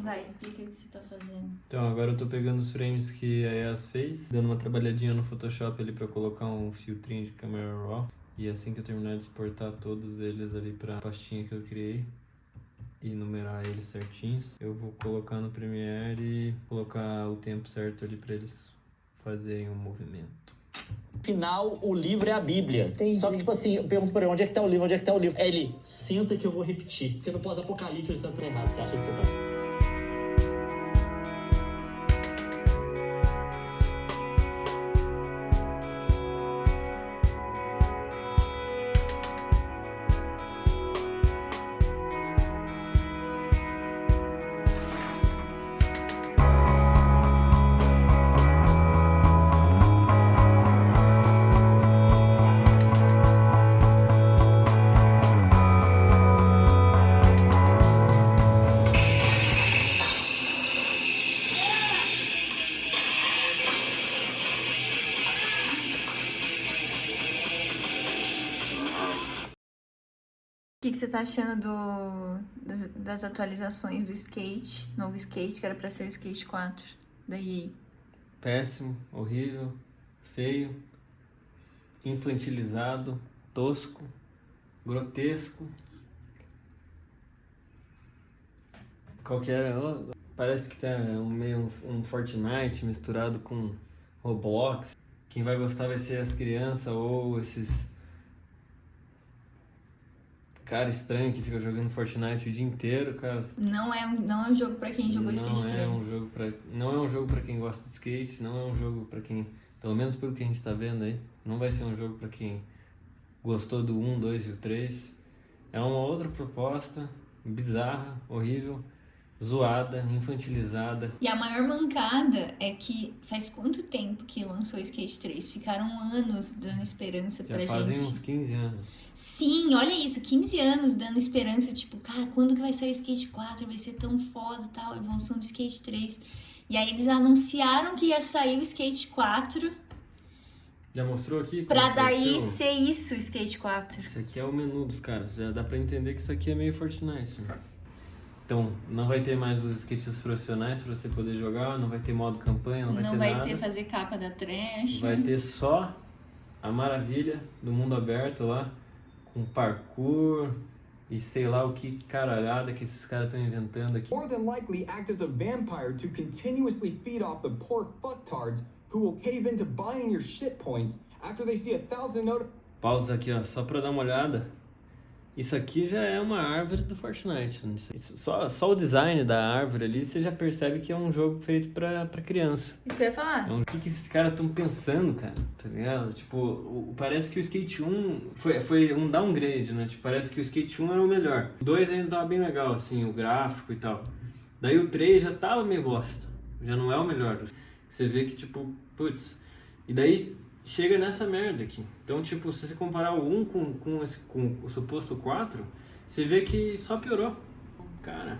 Vai, explica o que você tá fazendo. Então, agora eu tô pegando os frames que a Yas fez, dando uma trabalhadinha no Photoshop ali pra colocar um filtrinho de câmera RAW. E assim que eu terminar de exportar todos eles ali pra pastinha que eu criei e numerar eles certinhos, eu vou colocar no Premiere e colocar o tempo certo ali pra eles fazerem um movimento. Final, o livro é a Bíblia. Entendi. Só que, tipo assim, eu pergunto pra ele, onde é que tá o livro? Onde é que tá o livro? Ele, senta que eu vou repetir. Porque no pós-apocalipse você tá errado, você acha que você tá... O que você tá achando das atualizações do Skate, novo Skate, que era pra ser o Skate 4 da EA? Péssimo, horrível, feio, infantilizado, tosco, grotesco. Qualquer... Parece que tá meio um Fortnite misturado com Roblox. Quem vai gostar vai ser as crianças ou esses cara estranho que fica jogando Fortnite o dia inteiro, cara. Não é um jogo pra quem jogou Skate 3. Não é um jogo pra quem gosta de skate, não é um jogo pra quem, pelo menos pelo que a gente tá vendo aí, não vai ser um jogo pra quem gostou do 1, 2 e o 3. É uma outra proposta, bizarra, horrível, zoada, infantilizada. E a maior mancada é que faz quanto tempo que lançou o Skate 3? Ficaram anos dando esperança pra Já gente. fazem uns 15 anos. Sim, olha isso, 15 anos dando esperança, tipo, cara, quando que vai sair o Skate 4? Vai ser tão foda e tal, a evolução do Skate 3. E aí eles anunciaram que ia sair o Skate 4 Já mostrou aqui? pra como que vai daí ser ser isso, o Skate 4. Isso aqui é o menu dos caras, já dá pra entender que isso aqui é meio Fortnite, né? Então, não vai ter mais os skatistas profissionais pra você poder jogar, não vai ter modo campanha, não vai ter nada. Não vai ter fazer capa da trash. Vai ter só a maravilha do mundo aberto lá, com parkour e sei lá o que caralhada que esses caras estão inventando aqui. More than likely act as a vampire to continuously feed off the poor fucktards who will cave into buying your shit points after they see 1,000 Pausa aqui, ó, só pra dar uma olhada. Isso aqui já é uma árvore do Fortnite. Só o design da árvore ali, você já percebe que é um jogo feito pra criança. Isso que eu ia falar. O que esses caras estão pensando, cara? Tá ligado? Tipo, parece que o Skate 1 foi um downgrade, né? Tipo, parece que o Skate 1 era o melhor. O 2 ainda tava bem legal, assim, o gráfico e tal. Daí o 3 já tava meio bosta. Já não é o melhor. Você vê que, tipo, putz. E daí chega nessa merda aqui. Então, tipo, se você comparar o 1 com o suposto 4, você vê que só piorou. Cara,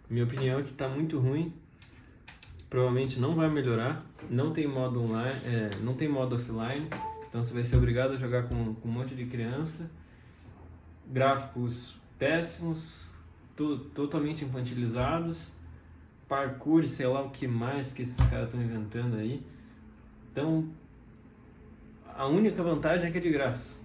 minha opinião é que tá muito ruim. Provavelmente não vai melhorar. Não tem modo online, não tem modo offline. Então você vai ser obrigado a jogar com um monte de criança. Gráficos péssimos, totalmente infantilizados. Parkour e sei lá o que mais que esses caras estão inventando aí. Então, a única vantagem é que é de graça.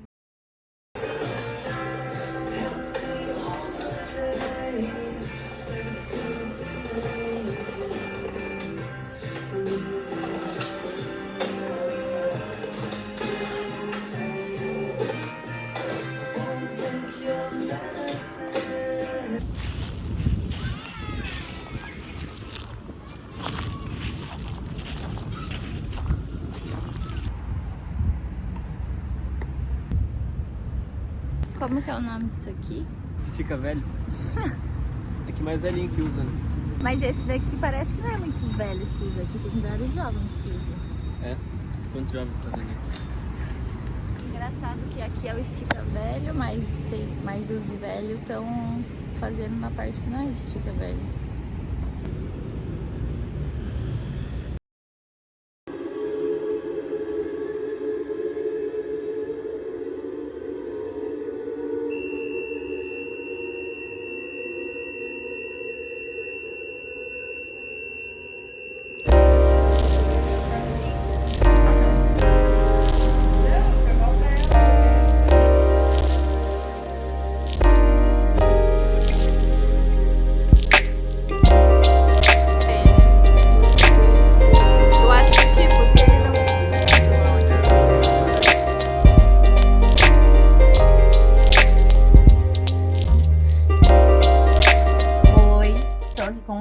Como que é o nome disso aqui? Fica velho. É que mais velhinho que usa, né? Mas esse daqui parece que não é muitos velhos que usam aqui, tem vários jovens que usam. É? Quantos jovens tá vendo aqui? Engraçado que aqui é o estica velho, mas os de velho estão fazendo na parte que não é estica velho.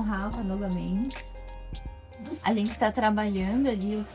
Rafa novamente. A gente tá trabalhando ali, eu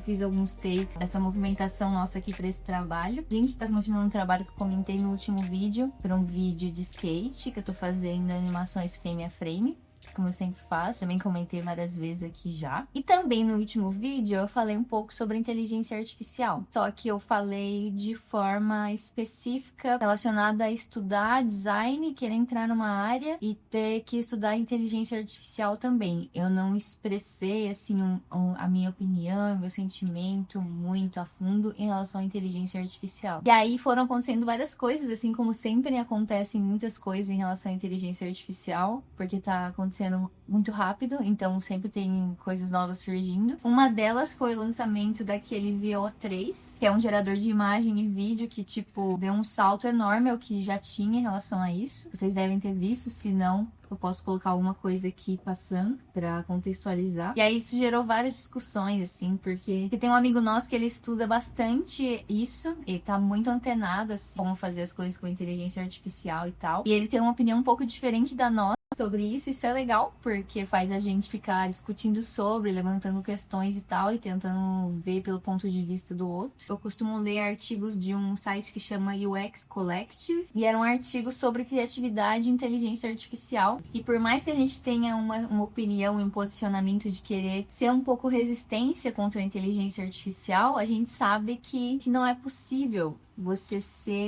fiz alguns takes dessa movimentação nossa aqui pra esse trabalho. A gente tá continuando um trabalho que eu comentei no último vídeo, pra um vídeo de skate, que eu tô fazendo animações frame a frame, como eu sempre faço, também comentei várias vezes aqui já. E também no último vídeo eu falei um pouco sobre inteligência artificial, só que eu falei de forma específica relacionada a estudar design, querer entrar numa área e ter que estudar inteligência artificial também. Eu não expressei assim a minha opinião, meu sentimento muito a fundo em relação à inteligência artificial. E aí foram acontecendo várias coisas, assim como sempre acontecem muitas coisas em relação à inteligência artificial, porque tá acontecendo muito rápido, então sempre tem coisas novas surgindo. Uma delas foi o lançamento daquele VO3, que é um gerador de imagem e vídeo que, tipo, deu um salto enorme ao que já tinha em relação a isso. Vocês devem ter visto, se não, eu posso colocar alguma coisa aqui passando pra contextualizar. E aí isso gerou várias discussões, assim, porque tem um amigo nosso que ele estuda bastante isso, ele tá muito antenado, assim, como fazer as coisas com inteligência artificial e tal. E ele tem uma opinião um pouco diferente da nossa sobre isso é legal, porque faz a gente ficar discutindo sobre, levantando questões e tal, e tentando ver pelo ponto de vista do outro. Eu costumo ler artigos de um site que chama UX Collective, e era um artigo sobre criatividade e inteligência artificial. E por mais que a gente tenha uma opinião e um posicionamento de querer ser um pouco resistência contra a inteligência artificial, a gente sabe que não é possível você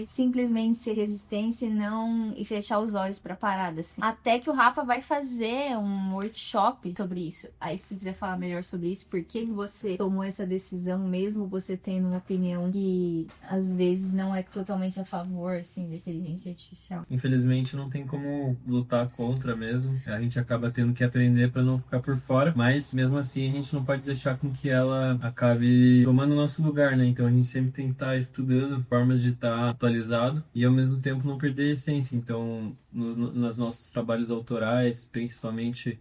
simplesmente ser resistência e fechar os olhos pra parada, assim. Até que o Rafa vai fazer um workshop sobre isso. Aí, se quiser falar melhor sobre isso, por que você tomou essa decisão, mesmo você tendo uma opinião que às vezes não é totalmente a favor, assim, da inteligência artificial? Infelizmente não tem como lutar contra mesmo. A gente acaba tendo que aprender para não ficar por fora, mas mesmo assim a gente não pode deixar com que ela acabe tomando o nosso lugar, né? Então a gente sempre tem que estar estudando formas de estar atualizado e ao mesmo tempo não perder a essência. Então nos nossos trabalhos autorais, principalmente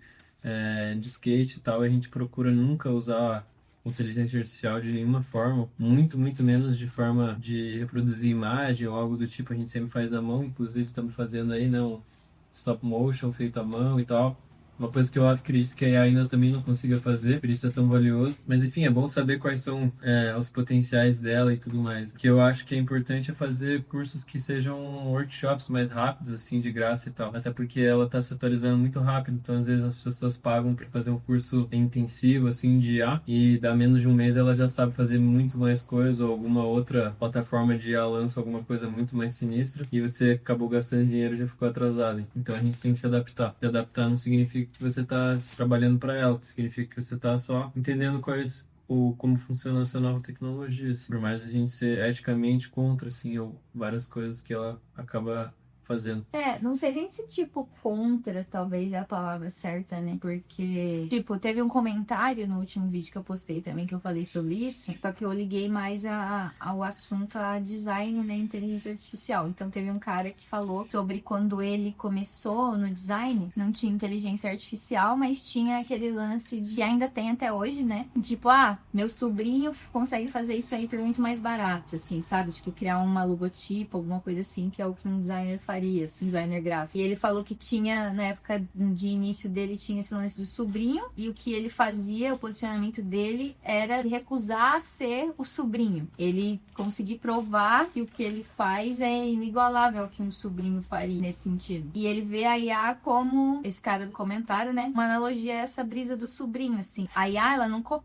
de skate e tal, a gente procura nunca usar inteligência artificial de nenhuma forma, muito menos de forma de reproduzir imagem ou algo do tipo. A gente sempre faz na mão, inclusive estamos fazendo aí, né, um stop motion feito à mão e tal. Uma coisa que eu acredito que a AI ainda também não consiga fazer, por isso é tão valioso. Mas enfim, é bom saber quais são os potenciais dela e tudo mais. O que eu acho que é importante é fazer cursos que sejam workshops mais rápidos, assim, de graça e tal. Até porque ela está se atualizando muito rápido, então às vezes as pessoas pagam para fazer um curso intensivo, assim, de IA, e dá menos de um mês ela já sabe fazer muito mais coisas, ou alguma outra plataforma de IA lança alguma coisa muito mais sinistra, e você acabou gastando dinheiro e já ficou atrasado. Então a gente tem que se adaptar. Se adaptar não significa que você está trabalhando para ela, significa que você está só entendendo como funciona essa nova tecnologia, assim. Por mais a gente ser eticamente contra, assim, ou várias coisas que ela acaba fazendo. Não sei nem se, tipo, contra, talvez é a palavra certa, né? Porque, tipo, teve um comentário no último vídeo que eu postei também, que eu falei sobre isso, só que eu liguei mais ao assunto a design, né, inteligência artificial. Então teve um cara que falou sobre quando ele começou no design, não tinha inteligência artificial, mas tinha aquele lance de, ainda tem até hoje, né? Tipo, meu sobrinho consegue fazer isso aí por muito mais barato, assim, sabe? Tipo, criar uma logotipo, alguma coisa assim, que é o que um designer faria, assim, designer gráfico. E ele falou que tinha, na época de início dele, tinha esse lance do sobrinho, e o que ele fazia, o posicionamento dele, era se recusar a ser o sobrinho. Ele conseguir provar que o que ele faz é inigualável ao que um sobrinho faria nesse sentido. E ele vê a IA como, esse cara do comentário, né, uma analogia a essa brisa do sobrinho, assim. A IA,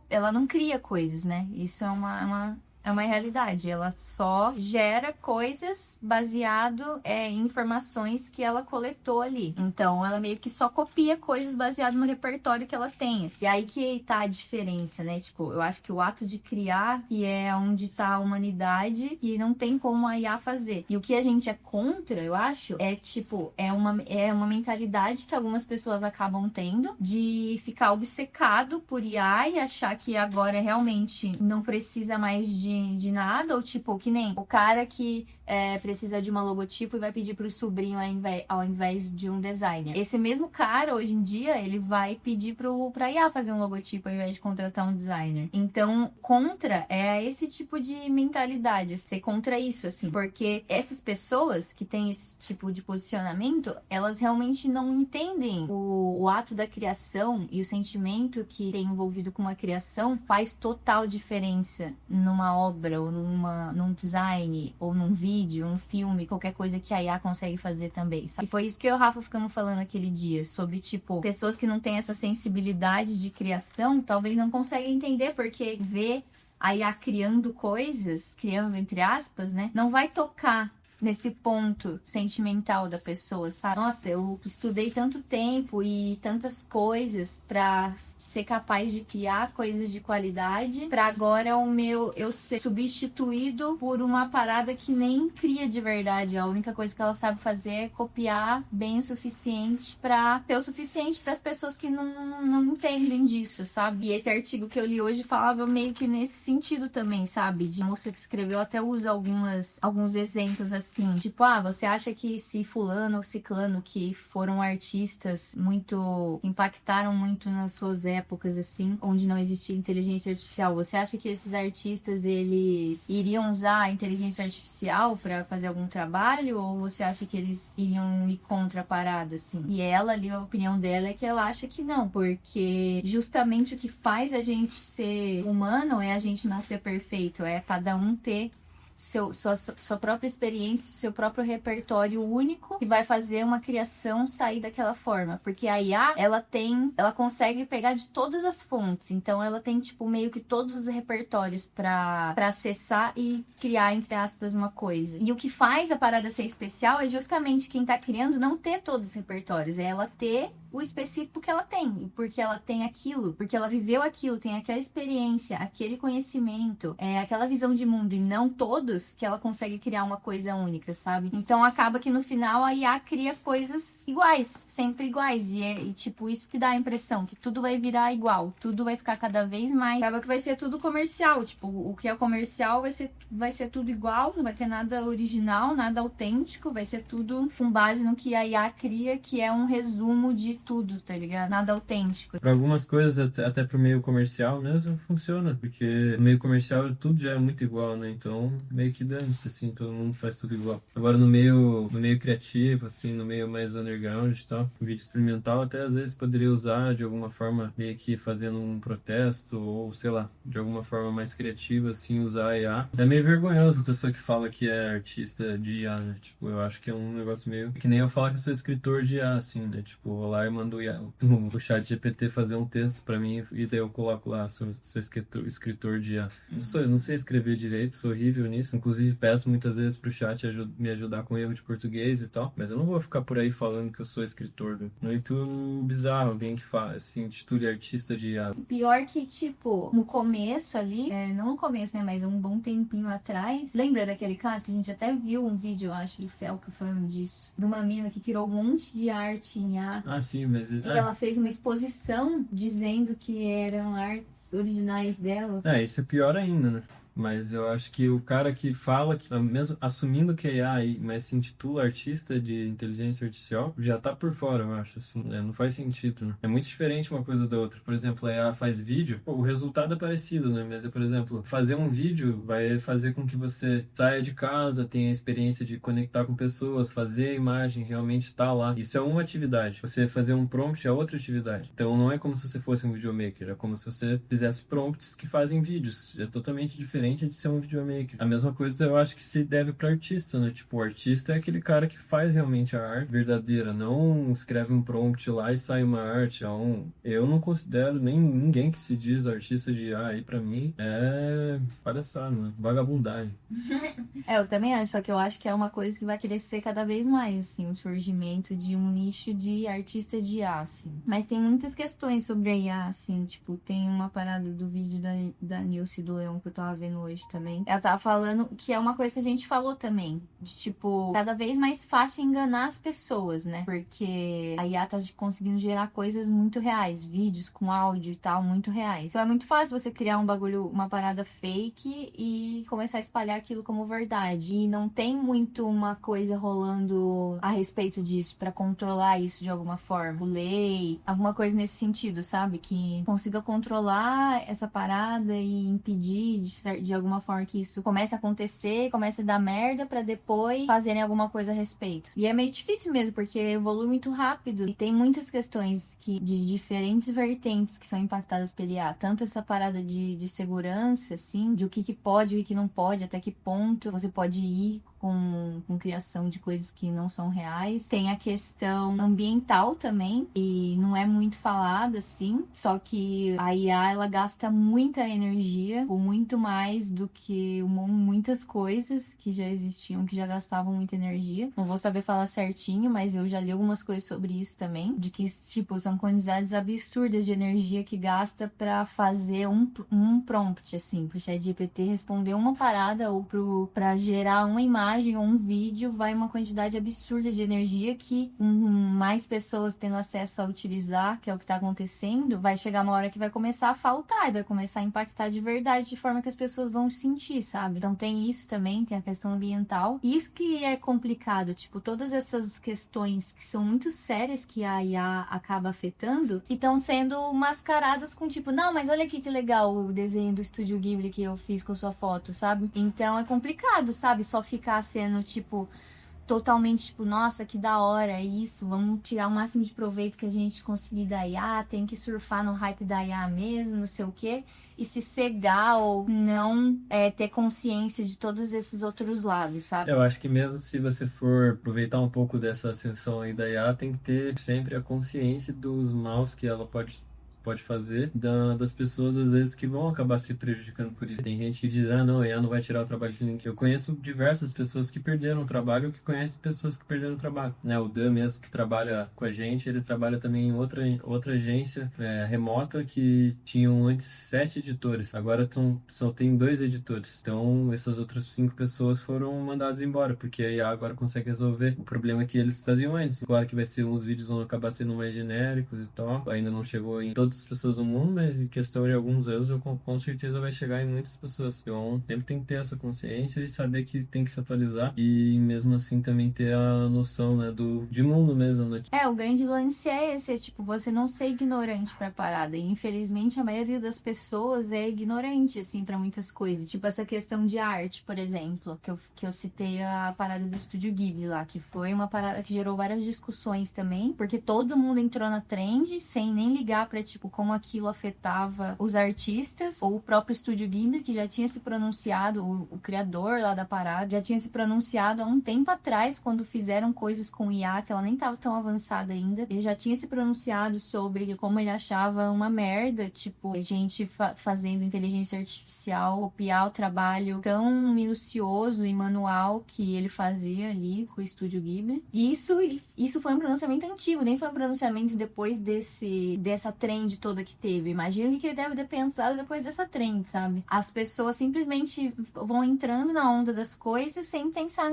ela não cria coisas, né? Isso é uma realidade, ela só gera coisas baseado em informações que ela coletou ali. Então, ela meio que só copia coisas baseado no repertório que ela tem. E aí que tá a diferença, né? Tipo, eu acho que o ato de criar, que é onde tá a humanidade, e não tem como a IA fazer. E o que a gente é contra, eu acho, é uma mentalidade que algumas pessoas acabam tendo de ficar obcecado por IA e achar que agora realmente não precisa mais de nada, ou tipo, que nem o cara que precisa de uma logotipo e vai pedir pro sobrinho ao invés de um designer. Esse mesmo cara, hoje em dia, ele vai pedir pra IA fazer um logotipo ao invés de contratar um designer. Então, contra é esse tipo de mentalidade, ser contra isso, assim. Porque essas pessoas que têm esse tipo de posicionamento, elas realmente não entendem o ato da criação e o sentimento que tem envolvido com a criação faz total diferença numa obra, ou num design, ou num vídeo, um filme, qualquer coisa que a IA consegue fazer também, sabe? E foi isso que eu e o Rafa ficamos falando aquele dia, sobre, tipo, pessoas que não têm essa sensibilidade de criação, talvez não conseguem entender, porque ver a IA criando coisas, criando entre aspas, né, não vai tocar nesse ponto sentimental da pessoa, sabe? Nossa, eu estudei tanto tempo e tantas coisas pra ser capaz de criar coisas de qualidade, pra agora eu ser substituído por uma parada que nem cria de verdade. A única coisa que ela sabe fazer é copiar bem o suficiente pra ter o suficiente pras pessoas que não entendem disso, sabe? E esse artigo que eu li hoje falava meio que nesse sentido também, sabe? De moça que escreveu, até usa alguns exemplos assim, tipo, você acha que se fulano ou ciclano, que foram artistas impactaram muito nas suas épocas, assim, onde não existia inteligência artificial, você acha que esses artistas, eles iriam usar a inteligência artificial pra fazer algum trabalho, ou você acha que eles iriam ir contra a parada, assim? E ela ali, a opinião dela é que ela acha que não, porque justamente o que faz a gente ser humano é a gente não ser perfeito, é cada um ter sua própria experiência, seu próprio repertório único, que vai fazer uma criação sair daquela forma. Porque a IA, ela consegue pegar de todas as fontes, então ela tem, tipo, meio que todos os repertórios pra acessar e criar, entre aspas, uma coisa. E o que faz a parada ser especial é justamente quem tá criando não ter todos os repertórios, é ela ter o específico que ela tem, porque ela tem aquilo, porque ela viveu aquilo, tem aquela experiência, aquele conhecimento, aquela visão de mundo, e não todos, que ela consegue criar uma coisa única, sabe? Então acaba que no final a IA cria coisas iguais, sempre iguais, e tipo, isso que dá a impressão, que tudo vai virar igual, tudo vai ficar cada vez mais, acaba que vai ser tudo comercial, tipo, o que é comercial vai ser tudo igual, não vai ter nada original, nada autêntico, vai ser tudo com base no que a IA cria, que é um resumo de tudo, tá ligado? Nada autêntico. Para algumas coisas, até pro meio comercial mesmo, funciona, porque no meio comercial tudo já é muito igual, né? Então, meio que dane-se, assim, todo mundo faz tudo igual. Agora, no meio criativo, assim, no meio mais underground e tal, o vídeo experimental até às vezes poderia usar de alguma forma, meio que fazendo um protesto, ou sei lá, de alguma forma mais criativa, assim, usar a IA. É meio vergonhoso a pessoa que fala que é artista de IA, né? Tipo, eu acho que é um negócio meio... Que nem eu falar que eu sou escritor de IA, assim, né? Tipo, vou lá e mando o chat GPT fazer um texto pra mim, e daí eu coloco lá, sou escritor de IA. Não sei escrever direito, sou horrível nisso. Inclusive, peço muitas vezes pro chat me ajudar com erro de português e tal. Mas eu não vou ficar por aí falando que eu sou escritor, né? Muito bizarro alguém que fala, assim, intitule artista de IA. Pior que, tipo, no começo ali, não no começo, né, mas um bom tempinho atrás, lembra daquele caso que a gente até viu um vídeo, eu acho, do Felca falando disso, de uma mina que criou um monte de arte em IA. Ah, sim, mas... E ela fez uma exposição dizendo que eram artes originais dela. Isso é pior ainda, né? Mas eu acho que o cara que fala, mesmo assumindo que é AI, mas se intitula artista de inteligência artificial, já tá por fora, eu acho, assim, né? Não faz sentido, né? É muito diferente uma coisa da outra. Por exemplo, a IA faz vídeo, o resultado é parecido, né? Mas, por exemplo, fazer um vídeo vai fazer com que você saia de casa, tenha a experiência de conectar com pessoas, fazer a imagem realmente estar lá. Isso é uma atividade. Você fazer um prompt é outra atividade. Então não é como se você fosse um videomaker, é como se você fizesse prompts que fazem vídeos. É totalmente diferente de ser um videomaker. A mesma coisa eu acho que se deve para artista, né? Tipo, o artista é aquele cara que faz realmente a arte verdadeira, não escreve um prompt lá e sai uma arte. Eu não considero nem ninguém que se diz artista de IA aí, pra mim, é palhaçada, né? Vagabundagem. Eu também acho, só que eu acho que é uma coisa que vai crescer cada vez mais, assim, o surgimento de um nicho de artista de IA, assim. Mas tem muitas questões sobre a IA, assim, tipo, tem uma parada do vídeo da Nilce do Leão que eu tava vendo vendo hoje também. Ela tava falando que é uma coisa que a gente falou também. De, tipo, cada vez mais fácil enganar as pessoas, né? Porque a IA tá conseguindo gerar coisas muito reais. Vídeos com áudio e tal, muito reais. Então é muito fácil você criar um bagulho, uma parada fake e começar a espalhar aquilo como verdade. E não tem muito uma coisa rolando a respeito disso pra controlar isso de alguma forma. Lei, alguma coisa nesse sentido, sabe? Que consiga controlar essa parada e impedir de alguma forma que isso comece a acontecer, comece a dar merda pra depois fazerem alguma coisa a respeito. E é meio difícil mesmo, porque evolui muito rápido e tem muitas questões de diferentes vertentes que são impactadas pela IA. Tanto essa parada de segurança, assim, de o que pode e o que não pode, até que ponto você pode ir com criação de coisas que não são reais. Tem a questão ambiental também, e não é muito falada, assim, só que a IA, ela gasta muita energia, ou muito mais do que muitas coisas que já existiam, que já gastavam muita energia. Não vou saber falar certinho, mas eu já li algumas coisas sobre isso também, de que, tipo, são quantidades absurdas de energia que gasta pra fazer um prompt, assim, pro ChatGPT responder uma parada ou pra gerar uma imagem ou um vídeo, vai uma quantidade absurda de energia que mais pessoas tendo acesso a utilizar, que é o que tá acontecendo, vai chegar uma hora que vai começar a faltar e vai começar a impactar de verdade, de forma que as pessoas vão sentir, sabe? Então tem isso também, tem a questão ambiental. E isso que é complicado, tipo, todas essas questões que são muito sérias que a IA acaba afetando e estão sendo mascaradas com tipo, não, mas olha aqui que legal o desenho do Estúdio Ghibli que eu fiz com sua foto, sabe? Então é complicado, sabe? Só ficar sendo, tipo, totalmente, tipo, nossa, que da hora isso, vamos tirar o máximo de proveito que a gente conseguir da IA, tem que surfar no hype da IA mesmo, não sei o quê, e se cegar ou não ter consciência de todos esses outros lados, sabe? Eu acho que mesmo se você for aproveitar um pouco dessa ascensão aí da IA, tem que ter sempre a consciência dos maus que ela pode fazer das pessoas, às vezes, que vão acabar se prejudicando por isso. Tem gente que diz, não, a IA não vai tirar o trabalho de ninguém. Eu conheço diversas pessoas que perderam o trabalho, que conhecem pessoas que perderam o trabalho. Né? O Dan mesmo, que trabalha com a gente, ele trabalha também em outra agência remota, que tinham antes 7 editores. Agora só tem 2 editores. Então, essas outras 5 pessoas foram mandadas embora, porque a IA agora consegue resolver o problema que eles traziam antes. Claro que vai ser, uns vídeos vão acabar sendo mais genéricos e tal. Ainda não chegou em todas as pessoas do mundo, mas em questão de alguns anos, com certeza vai chegar em muitas pessoas. Então, sempre tem que ter essa consciência e saber que tem que se atualizar e mesmo assim também ter a noção, né, de mundo mesmo, né? O grande lance é esse, tipo, você não ser ignorante pra parada. E infelizmente a maioria das pessoas é ignorante, assim, pra muitas coisas. Tipo, essa questão de arte, por exemplo, que eu citei a parada do Estúdio Ghibli lá, que foi uma parada que gerou várias discussões também, porque todo mundo entrou na trend sem nem ligar pra, tipo, como aquilo afetava os artistas, ou o próprio Estúdio Ghibli, que já tinha se pronunciado, o criador lá da parada, já tinha se pronunciado há um tempo atrás, quando fizeram coisas com IA, que ela nem tava tão avançada ainda. Ele já tinha se pronunciado sobre como ele achava uma merda, tipo, gente fazendo inteligência artificial copiar o trabalho tão minucioso e manual que ele fazia ali com o Estúdio Ghibli. E isso foi um pronunciamento antigo, nem foi um pronunciamento depois dessa trend toda que teve. Imagina o que ele deve ter pensado depois dessa trend, sabe? As pessoas simplesmente vão entrando na onda das coisas sem pensar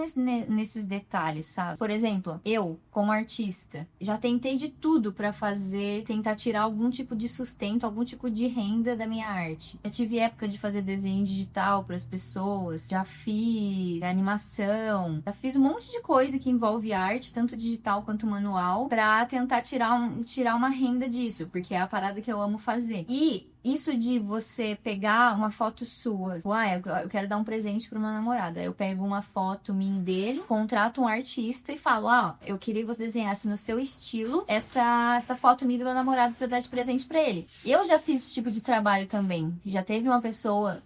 nesses detalhes, sabe? Por exemplo, eu, como artista, já tentei de tudo pra tentar tirar algum tipo de sustento, algum tipo de renda da minha arte. Eu tive época de fazer desenho digital pras pessoas, já fiz animação, já fiz um monte de coisa que envolve arte, tanto digital quanto manual, pra tentar tirar uma renda disso, porque é a parada que eu amo fazer. E isso de você pegar uma foto sua, eu quero dar um presente pro meu namorado. Aí eu pego uma foto minha dele, contrato um artista e falo, eu queria que você desenhasse no seu estilo essa foto minha do meu namorado pra eu dar de presente pra ele. Eu já fiz esse tipo de trabalho também. Já teve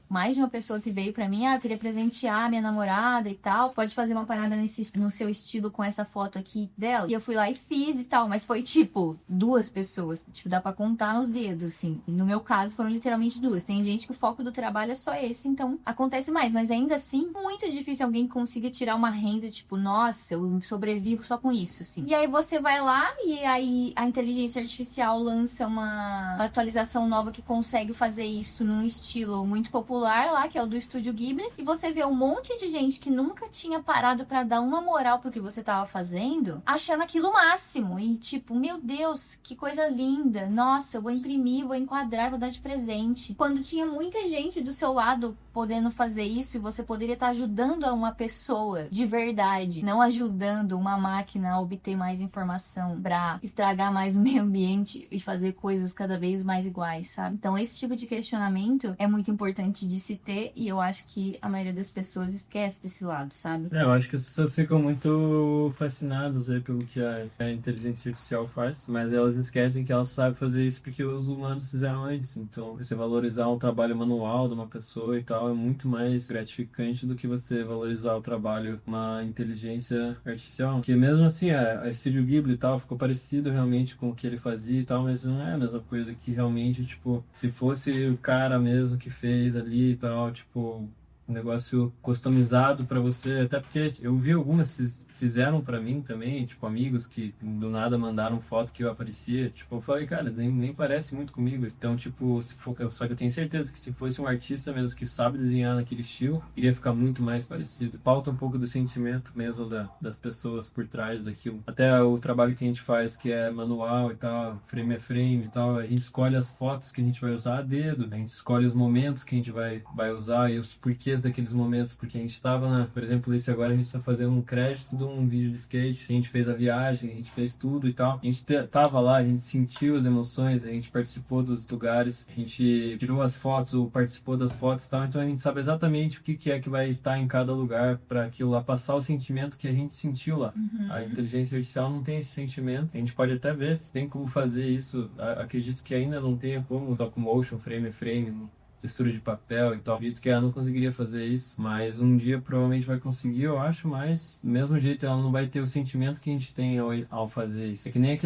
mais de uma pessoa que veio pra mim, eu queria presentear minha namorada e tal, pode fazer uma parada no seu estilo com essa foto aqui dela. E eu fui lá e fiz e tal, mas foi tipo 2 pessoas, tipo, dá pra contar nos dedos, assim. No meu caso, caso foram literalmente 2. Tem gente que o foco do trabalho é só esse, então acontece mais. Mas ainda assim, muito difícil alguém consiga tirar uma renda, tipo, nossa, eu sobrevivo só com isso, assim. E aí você vai lá e aí a inteligência artificial lança uma atualização nova que consegue fazer isso num estilo muito popular lá, que é o do Estúdio Ghibli. E você vê um monte de gente que nunca tinha parado pra dar uma moral pro que você tava fazendo, achando aquilo o máximo. E tipo, meu Deus, que coisa linda. Nossa, eu vou imprimir, vou enquadrar, vou dar de presente. Quando tinha muita gente do seu lado podendo fazer isso, e você poderia estar ajudando a uma pessoa de verdade, não ajudando uma máquina a obter mais informação pra estragar mais o meio ambiente e fazer coisas cada vez mais iguais, sabe? Então esse tipo de questionamento é muito importante de se ter, e eu acho que a maioria das pessoas esquece desse lado, sabe? Eu acho que as pessoas ficam muito fascinadas aí pelo que a inteligência artificial faz, mas elas esquecem que ela sabe fazer isso porque os humanos fizeram antes. Então, você valorizar um trabalho manual de uma pessoa e tal é muito mais gratificante do que você valorizar o trabalho de uma inteligência artificial. Porque mesmo assim, a Estúdio Ghibli e tal ficou parecido realmente com o que ele fazia e tal, mas não é a mesma coisa que realmente, tipo, se fosse o cara mesmo que fez ali e tal, tipo, um negócio customizado pra você, até porque eu vi algumas fizeram pra mim também, tipo, amigos que do nada mandaram foto que eu aparecia, tipo, eu falei, cara, nem parece muito comigo, então, tipo, se for, só que eu tenho certeza que se fosse um artista mesmo que sabe desenhar naquele estilo, iria ficar muito mais parecido. Falta um pouco do sentimento mesmo das pessoas por trás daquilo. Até o trabalho que a gente faz, que é manual e tal, frame a frame e tal, a gente escolhe as fotos que a gente vai usar a dedo, a gente escolhe os momentos que a gente vai usar e os porquês daqueles momentos, porque a gente estava, por exemplo, esse agora a gente está fazendo um crédito de um vídeo de skate, a gente fez a viagem, a gente fez tudo e tal, a gente tava lá, a gente sentiu as emoções, a gente participou dos lugares, a gente tirou as fotos, ou participou das fotos e tal, então a gente sabe exatamente o que é que vai estar em cada lugar para aquilo lá, passar o sentimento que a gente sentiu lá. A inteligência artificial não tem esse sentimento, a gente pode até ver se tem como fazer isso, acredito que ainda não tenha como, top motion, frame a frame, textura de papel e tal. Acredito que ela não conseguiria fazer isso, mas um dia provavelmente vai conseguir, eu acho, mas do mesmo jeito ela não vai ter o sentimento que a gente tem ao fazer isso. É que nem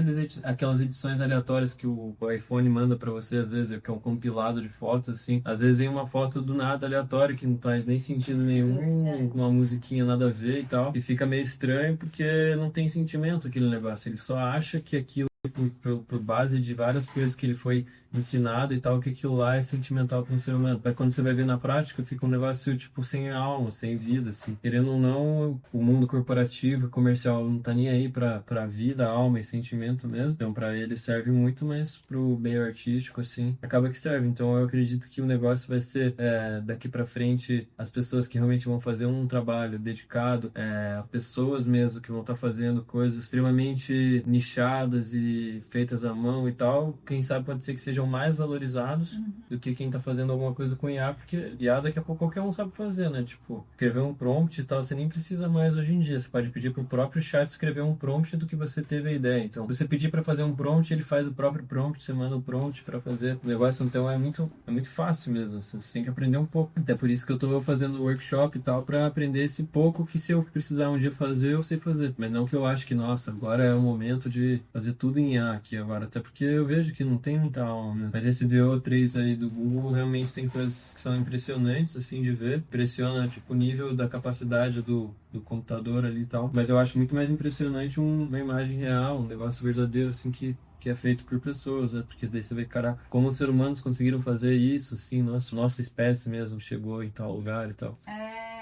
aquelas edições aleatórias que o iPhone manda pra você, às vezes, que é um compilado de fotos, assim. Às vezes vem uma foto do nada aleatória, que não faz nem sentido nenhum, com uma musiquinha nada a ver e tal, e fica meio estranho porque não tem sentimento aquele negócio. Ele só acha que aquilo por base de várias coisas que ele foi ensinado e tal, que aquilo lá é sentimental para um ser humano. Mas quando você vai ver na prática, fica um negócio, tipo, sem alma, sem vida, assim. Querendo ou não, o mundo corporativo e comercial não tá nem aí pra vida, alma e sentimento mesmo. Então, pra ele serve muito, mas pro meio artístico, assim, acaba que serve. Então, eu acredito que o negócio vai ser, daqui pra frente, as pessoas que realmente vão fazer um trabalho dedicado a pessoas mesmo que vão estar fazendo coisas extremamente nichadas e feitas à mão e tal, quem sabe pode ser que sejam mais valorizados do que quem tá fazendo alguma coisa com IA, porque IA daqui a pouco qualquer um sabe fazer, né? Tipo, escrever um prompt e tal, você nem precisa mais hoje em dia. Você pode pedir pro próprio chat escrever um prompt do que você teve a ideia. Então, se você pedir para fazer um prompt, ele faz o próprio prompt, você manda o prompt para fazer o negócio. Então, é muito fácil mesmo. Você tem que aprender um pouco. Até por isso que eu tô fazendo workshop e tal, para aprender esse pouco que se eu precisar um dia fazer, eu sei fazer. Mas não que eu acho que, nossa, agora é o momento de fazer tudo em IA aqui agora. Até porque eu vejo que não tem muita alma mesmo. Mas esse VO3 aí do Google realmente tem coisas que são impressionantes, assim, de ver. Impressiona, tipo, o nível da capacidade do computador ali e tal. Mas eu acho muito mais impressionante uma imagem real, um negócio verdadeiro, assim, que é feito por pessoas, né? Porque daí você vê, caraca, como os seres humanos conseguiram fazer isso, assim, nossa espécie mesmo chegou em tal lugar e tal.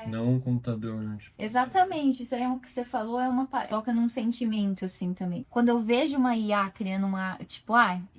Não um computador, né? Tipo. Exatamente, isso aí é o que você falou, toca num sentimento, assim, também. Quando eu vejo uma IA criando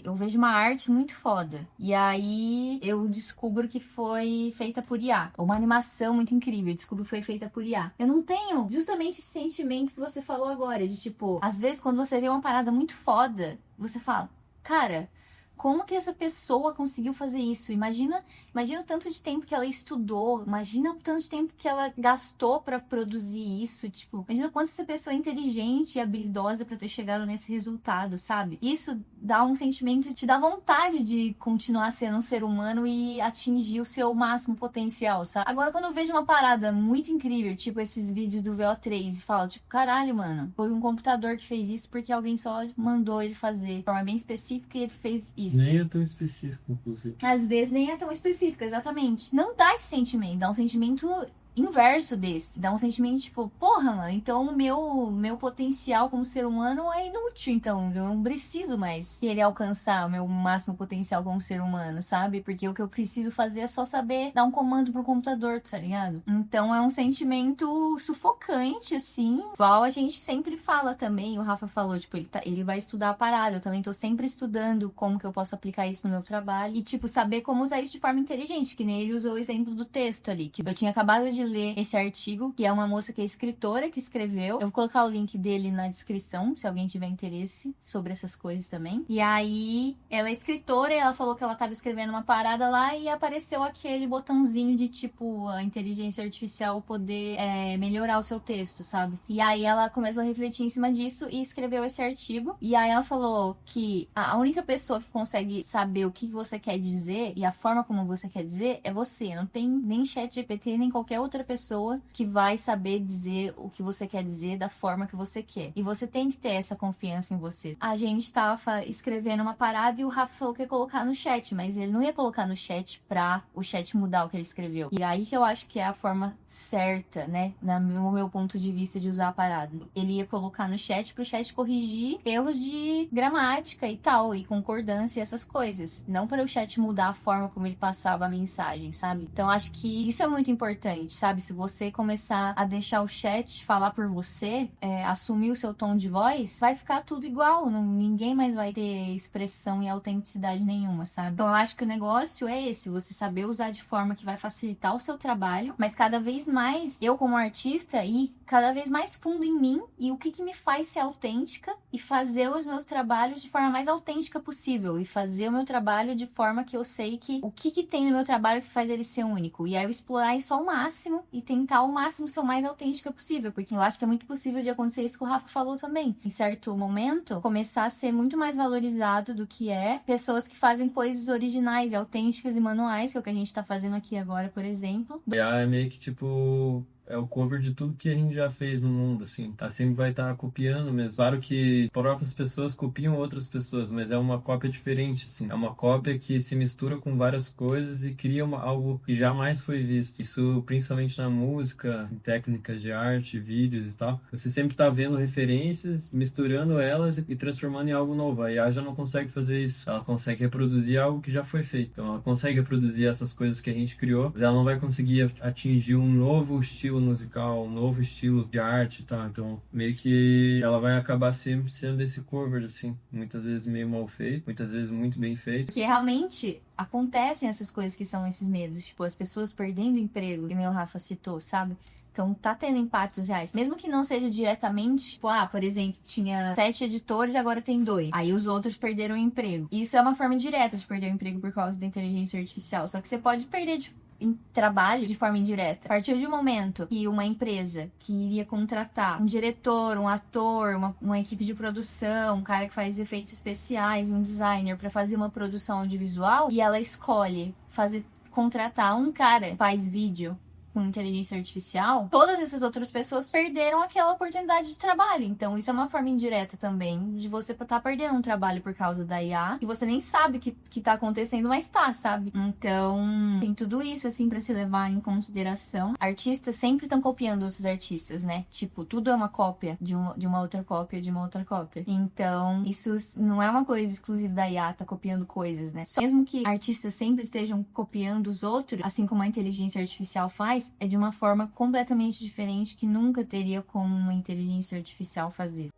eu vejo uma arte muito foda, e aí eu descubro que foi feita por IA, ou uma animação muito incrível, eu descubro que foi feita por IA. Eu não tenho justamente esse sentimento que você falou agora, de tipo, às vezes quando você vê uma parada muito foda, você fala, cara, como que essa pessoa conseguiu fazer isso? Imagina o tanto de tempo que ela estudou, imagina o tanto de tempo que ela gastou pra produzir isso, tipo, imagina o quanto essa pessoa é inteligente e habilidosa pra ter chegado nesse resultado, sabe? Isso dá um sentimento, te dá vontade de continuar sendo um ser humano e atingir o seu máximo potencial, sabe? Agora, quando eu vejo uma parada muito incrível, tipo esses vídeos do VO3, e falo, tipo, caralho, mano, foi um computador que fez isso porque alguém só mandou ele fazer de forma bem específica e ele fez isso. isso. Nem é tão específico, inclusive. Às vezes nem é tão específico, exatamente. Não dá esse sentimento, dá um sentimento inverso desse. Dá um sentimento tipo, porra, mano, então o meu potencial como ser humano é inútil, então eu não preciso mais querer alcançar o meu máximo potencial como ser humano, sabe? Porque o que eu preciso fazer é só saber dar um comando pro computador, tá ligado? Então é um sentimento sufocante, assim, igual a gente sempre fala também, o Rafa falou, tipo, ele vai estudar a parada, eu também tô sempre estudando como que eu posso aplicar isso no meu trabalho e, tipo, saber como usar isso de forma inteligente, que nem ele usou o exemplo do texto ali, que eu tinha acabado de ler esse artigo, que é uma moça que é escritora que escreveu. Eu vou colocar o link dele na descrição, se alguém tiver interesse sobre essas coisas também. E aí, ela é escritora e ela falou que ela tava escrevendo uma parada lá e apareceu aquele botãozinho de, tipo, a inteligência artificial poder melhorar o seu texto, sabe? E aí, ela começou a refletir em cima disso e escreveu esse artigo. E aí, ela falou que a única pessoa que consegue saber o que você quer dizer e a forma como você quer dizer é você. Não tem nem ChatGPT, nem qualquer outra pessoa que vai saber dizer o que você quer dizer da forma que você quer. E você tem que ter essa confiança em você. A gente tava escrevendo uma parada e o Rafa falou que ia colocar no chat, mas ele não ia colocar no chat pra o chat mudar o que ele escreveu. E aí que eu acho que é a forma certa, né, no meu ponto de vista de usar a parada. Ele ia colocar no chat pro chat corrigir erros de gramática e tal, e concordância e essas coisas. Não para o chat mudar a forma como ele passava a mensagem, sabe? Então acho que isso é muito importante, sabe? Se você começar a deixar o chat falar por você, assumir o seu tom de voz, vai ficar tudo igual. Ninguém mais vai ter expressão e autenticidade nenhuma, sabe? Então eu acho que o negócio é esse, você saber usar de forma que vai facilitar o seu trabalho, mas cada vez mais, eu como artista, ir cada vez mais fundo em mim e o que me faz ser autêntica e fazer os meus trabalhos de forma mais autêntica possível e fazer o meu trabalho de forma que eu sei que o que tem no meu trabalho que faz ele ser único. E aí eu explorar isso ao máximo e tentar ao máximo ser o mais autêntica possível, porque eu acho que é muito possível de acontecer isso que o Rafa falou também. Em certo momento, começar a ser muito mais valorizado do que pessoas que fazem coisas originais e autênticas e manuais, que é o que a gente tá fazendo aqui agora, por exemplo. É meio que tipo... é o cover de tudo que a gente já fez no mundo, assim. Tá, sempre vai estar copiando mesmo. Claro que próprias pessoas copiam outras pessoas, mas é uma cópia diferente, assim. É uma cópia que se mistura com várias coisas e cria algo que jamais foi visto. Isso principalmente na música, em técnicas de arte, vídeos e tal. Você sempre tá vendo referências, misturando elas e transformando em algo novo. A IA já não consegue fazer isso. Ela consegue reproduzir algo que já foi feito. Então ela consegue reproduzir essas coisas que a gente criou, mas ela não vai conseguir atingir um novo estilo musical, um novo estilo de arte, tá? Então, meio que ela vai acabar sempre sendo esse cover, assim, muitas vezes meio mal feito, muitas vezes muito bem feito. Porque realmente acontecem essas coisas que são esses medos, tipo, as pessoas perdendo emprego, que nem o Rafa citou, sabe? Então tá tendo impactos reais. Mesmo que não seja diretamente, tipo, por exemplo, tinha 7 editores, agora tem 2. Aí os outros perderam o emprego. Isso é uma forma direta de perder o emprego por causa da inteligência artificial. Só que você pode perder em trabalho de forma indireta. A partir de um momento que uma empresa que iria contratar um diretor, um ator, uma equipe de produção, um cara que faz efeitos especiais, um designer para fazer uma produção audiovisual, e ela escolhe contratar um cara que faz vídeo com inteligência artificial, todas essas outras pessoas perderam aquela oportunidade de trabalho. Então isso é uma forma indireta também de você estar perdendo um trabalho por causa da IA, que você nem sabe que tá acontecendo, mas tá, sabe? Então tem tudo isso assim pra se levar em consideração. Artistas sempre estão copiando outros artistas, né? Tipo, tudo é uma cópia de uma outra cópia de uma outra cópia. Então isso não é uma coisa exclusiva da IA, tá copiando coisas, né? Mesmo que artistas sempre estejam copiando os outros, assim como a inteligência artificial faz, é de uma forma completamente diferente que nunca teria como uma inteligência artificial fazer.